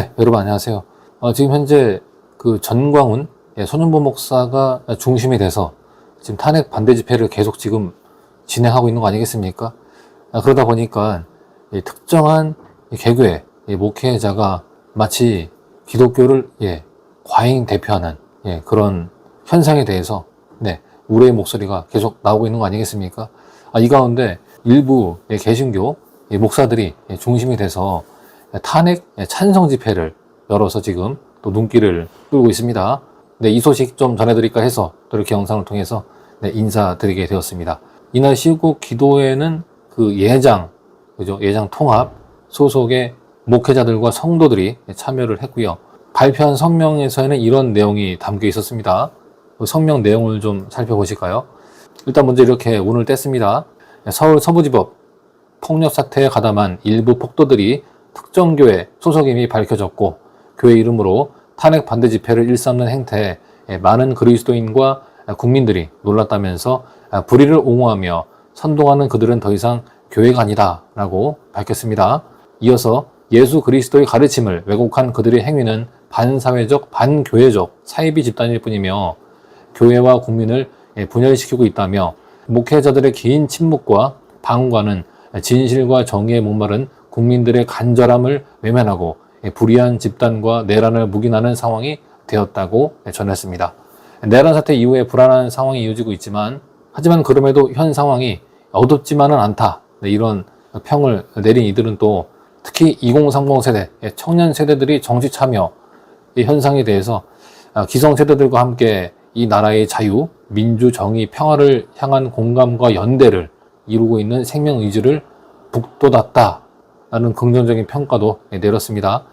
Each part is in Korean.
네, 여러분 안녕하세요. 지금 현재 그 전광훈 손윤보 목사가 중심이 돼서 지금 탄핵 반대 집회를 계속 지금 진행하고 있는 거 아니겠습니까? 그러다 보니까 특정한 개교의 목회자가 마치 기독교를 과잉 대표하는 그런 현상에 대해서 우리의 목소리가 계속 나오고 있는 거 아니겠습니까? 이 가운데 일부 개신교 목사들이 중심이 돼서 탄핵 찬성 집회를 열어서 지금 또 눈길을 끌고 있습니다. 이 소식 좀 전해드릴까 해서 또 이렇게 영상을 통해서 인사드리게 되었습니다. 이날 시국 기도회는 그 예장 통합 소속의 목회자들과 성도들이 참여를 했고요. 발표한 성명에서는 이런 내용이 담겨 있었습니다. 그 성명 내용을 좀 살펴보실까요? 일단 먼저 이렇게 운을 뗐습니다. 서울 서부지법 폭력 사태에 가담한 일부 폭도들이 특정 교회 소속임이 밝혀졌고 교회 이름으로 탄핵 반대 집회를 일삼는 행태에 많은 그리스도인과 국민들이 놀랐다면서 불의를 옹호하며 선동하는 그들은 더 이상 교회가 아니다 라고 밝혔습니다. 이어서 예수 그리스도의 가르침을 왜곡한 그들의 행위는 반사회적, 반교회적 사이비 집단일 뿐이며 교회와 국민을 분열시키고 있다며 목회자들의 긴 침묵과 방관은 진실과 정의에 목마른 국민들의 간절함을 외면하고 불의한 집단과 내란을 묵인하는 상황이 되었다고 전했습니다. 내란 사태 이후에 불안한 상황이 이어지고 있지만 하지만 그럼에도 현 상황이 어둡지만은 않다. 이런 평을 내린 이들은 또 특히 2030 세대, 청년 세대들이 정치 참여 이 현상에 대해서 기성 세대들과 함께 이 나라의 자유, 민주, 정의, 평화를 향한 공감과 연대를 이루고 있는 생명의지를 북돋았다라는 긍정적인 평가도 내렸습니다.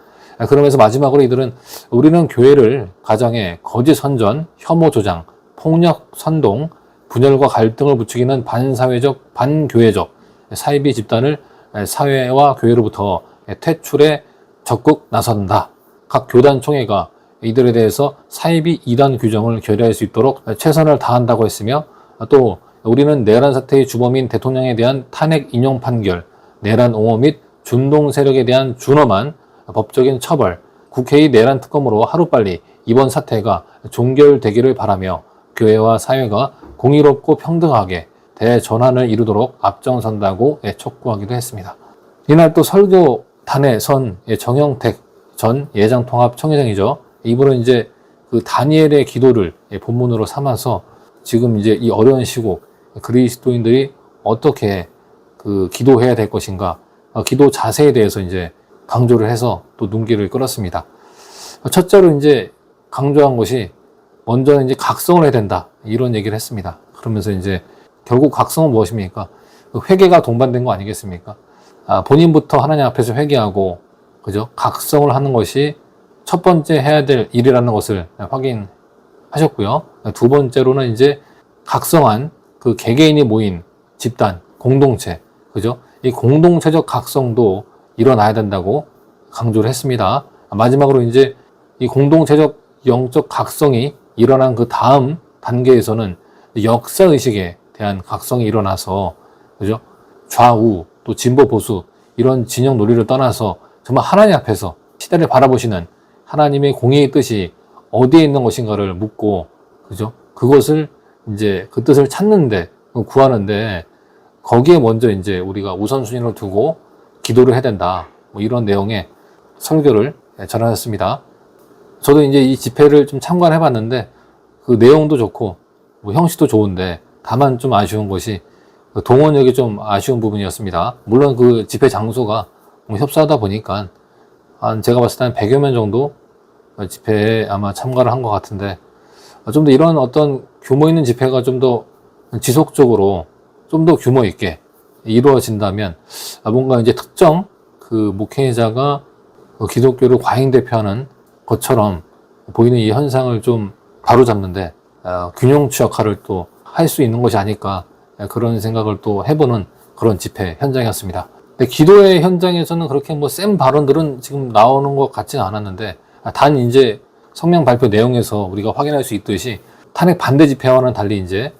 그러면서 마지막으로 이들은 우리는 교회를 가정에 거짓 선전, 혐오 조장, 폭력 선동, 분열과 갈등을 부추기는 반사회적, 반교회적 사이비 집단을 사회와 교회로부터 퇴출에 적극 나선다. 각 교단 총회가 이들에 대해서 사이비 이단 규정을 결의할 수 있도록 최선을 다한다고 했으며 또 우리는 내란 사태의 주범인 대통령에 대한 탄핵 인용 판결, 내란 옹호 및 준동 세력에 대한 준엄한 법적인 처벌, 국회의 내란 특검으로 하루빨리 이번 사태가 종결되기를 바라며 교회와 사회가 공의롭고 평등하게 대전환을 이루도록 앞장선다고 촉구하기도 했습니다. 이날 또 설교단에 선 정영택 전 예장통합청회장이죠. 이분은 이제 그 다니엘의 기도를 본문으로 삼아서 지금 이제 이 어려운 시국 그리스도인들이 어떻게 그 기도해야 될 것인가, 기도 자세에 대해서 이제 강조를 해서 또 눈길을 끌었습니다. 첫째로 이제 강조한 것이 먼저는 이제 각성을 해야 된다 이런 얘기를 했습니다. 그러면서 이제 결국 각성은 무엇입니까? 회개가 동반된 거 아니겠습니까? 본인부터 하나님 앞에서 회개하고 그죠? 각성을 하는 것이 첫 번째 해야 될 일이라는 것을 확인하셨고요. 두 번째로는 이제 각성한 그 개개인이 모인 집단, 공동체, 그죠? 이 공동체적 각성도 일어나야 된다고 강조를 했습니다. 마지막으로 이제 이 공동체적 영적 각성이 일어난 그 다음 단계에서는 역사의식에 대한 각성이 일어나서, 그죠? 좌우, 또 진보, 보수, 이런 진영 논리를 떠나서 정말 하나님 앞에서 시대를 바라보시는 하나님의 공의의 뜻이 어디에 있는 것인가를 묻고, 그죠? 그것을 이제 그 뜻을 찾는데, 구하는데, 거기에 먼저 이제 우리가 우선순위를 두고 기도를 해야 된다. 이런 내용의 설교를 전하셨습니다. 저도 이제 이 집회를 좀 참관해 봤는데, 그 내용도 좋고, 형식도 좋은데, 다만 좀 아쉬운 것이, 동원력이 좀 아쉬운 부분이었습니다. 물론 그 집회 장소가 협소하다 보니까, 제가 봤을 때 한 100여 명 정도 집회에 아마 참가를 한 것 같은데, 좀 더 이런 어떤 규모 있는 집회가 좀 더 지속적으로 좀 더 규모 있게 이루어진다면 뭔가 이제 특정 그 목회자가 기독교를 과잉 대표하는 것처럼 보이는 이 현상을 좀 바로잡는데 균형추 역할을 또 할 수 있는 것이 아닐까 그런 생각을 또 해보는 그런 집회 현장이었습니다. 근데 기도회 현장에서는 그렇게 뭐 센 발언들은 지금 나오는 것 같지는 않았는데 단 이제 성명 발표 내용에서 우리가 확인할 수 있듯이 탄핵 반대 집회와는 달리 이제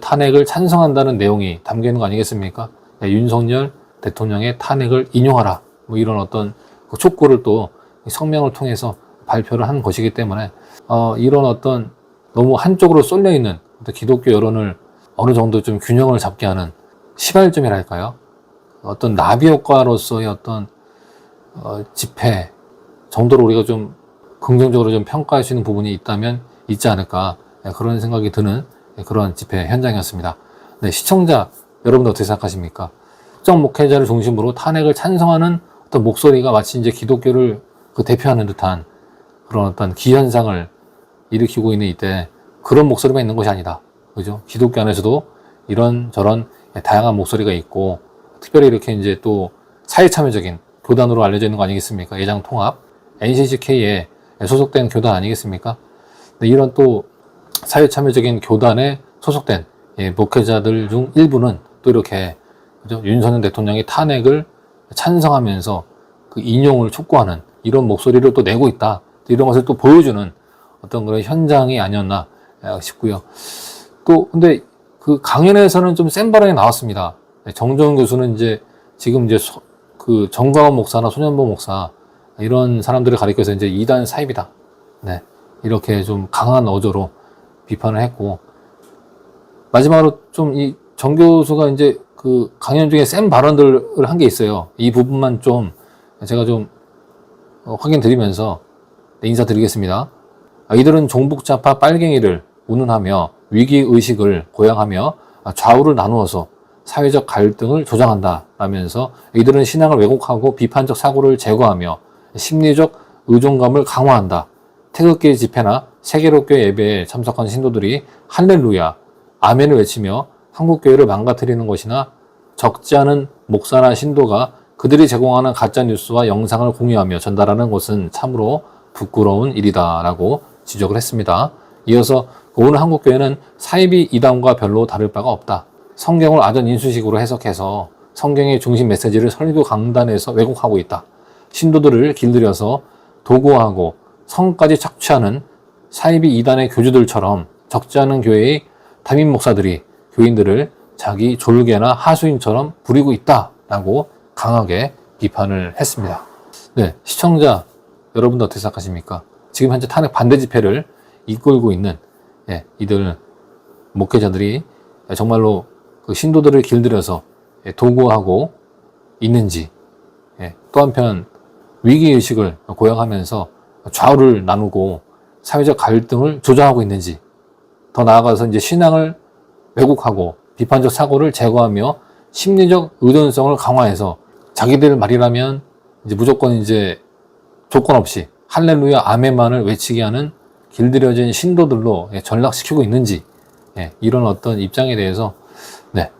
탄핵을 찬성한다는 내용이 담겨 있는 거 아니겠습니까? 윤석열 대통령의 탄핵을 인용하라. 뭐 이런 어떤 그 촉구를 또 성명을 통해서 발표를 한 것이기 때문에 이런 어떤 너무 한쪽으로 쏠려 있는 기독교 여론을 어느 정도 좀 균형을 잡게 하는 시발점이랄까요? 어떤 나비 효과로서의 어떤 집회 정도로 우리가 좀 긍정적으로 좀 평가할 수 있는 부분이 있다면 있지 않을까, 그런 생각이 드는 그런 집회 현장이었습니다. 네, 시청자 여러분들 어떻게 생각하십니까? 특정 목회자를 중심으로 탄핵을 찬성하는 어떤 목소리가 마치 이제 기독교를 대표하는 듯한 그런 어떤 기현상을 일으키고 있는 이때 그런 목소리만 있는 것이 아니다. 그죠? 기독교 안에서도 이런 저런 다양한 목소리가 있고, 특별히 이렇게 이제 또 사회참여적인 교단으로 알려져 있는 거 아니겠습니까? 예장통합, NCCK에 소속된 교단 아니겠습니까? 이런 또 사회참여적인 교단에 소속된 목회자들 중 일부는 또 이렇게, 그죠? 윤석열 대통령이 탄핵을 찬성하면서 그 인용을 촉구하는 이런 목소리를 또 내고 있다. 이런 것을 또 보여주는 어떤 그런 현장이 아니었나 싶고요. 또 근데 그 강연에서는 좀 센 발언이 나왔습니다. 정정훈 교수는 이제 지금 이제 그 정광훈 목사나 손현보 목사 이런 사람들을 가리켜서 이제 이단 사입이다. 네, 이렇게 좀 강한 어조로 비판을 했고, 마지막으로 좀 이 정 교수가 이제 그 강연 중에 센 발언들을 한 게 있어요. 이 부분만 좀 제가 좀 확인 드리면서 인사드리겠습니다. 이들은 종북좌파 빨갱이를 운운하며 위기의식을 고양하며 좌우를 나누어서 사회적 갈등을 조장한다 라면서 이들은 신앙을 왜곡하고 비판적 사고를 제거하며 심리적 의존감을 강화한다. 태극기 집회나 세계로교회 예배에 참석한 신도들이 할렐루야, 아멘을 외치며 한국교회를 망가뜨리는 것이나 적지 않은 목사나 신도가 그들이 제공하는 가짜뉴스와 영상을 공유하며 전달하는 것은 참으로 부끄러운 일이다 라고 지적을 했습니다. 이어서 오늘 한국교회는 사이비 이단과 별로 다를 바가 없다. 성경을 아전 인수식으로 해석해서 성경의 중심 메시지를 설교 강단에서 왜곡하고 있다. 신도들을 길들여서 도구화하고 성까지 착취하는 사이비 이단의 교주들처럼 적지 않은 교회의 담임 목사들이 교인들을 자기 졸개나 하수인처럼 부리고 있다라고 강하게 비판을 했습니다. 네, 시청자 여러분도 어떻게 생각하십니까? 지금 현재 탄핵 반대 집회를 이끌고 있는 이들 목회자들이 정말로 그 신도들을 길들여서 도구하고 있는지, 또 한편 위기의식을 고양하면서 좌우를 나누고 사회적 갈등을 조장하고 있는지, 더 나아가서 이제 신앙을 왜곡하고 비판적 사고를 제거하며 심리적 의존성을 강화해서 자기들 말이라면 이제 무조건 이제 조건 없이 할렐루야 아멘만을 외치게 하는 길들여진 신도들로 전락시키고 있는지, 이런 어떤 입장에 대해서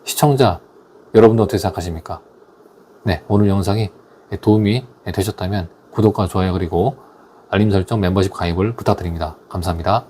시청자 여러분도 어떻게 생각하십니까? 오늘 영상이 도움이 되셨다면 구독과 좋아요 그리고 알림 설정 멤버십 가입을 부탁드립니다. 감사합니다.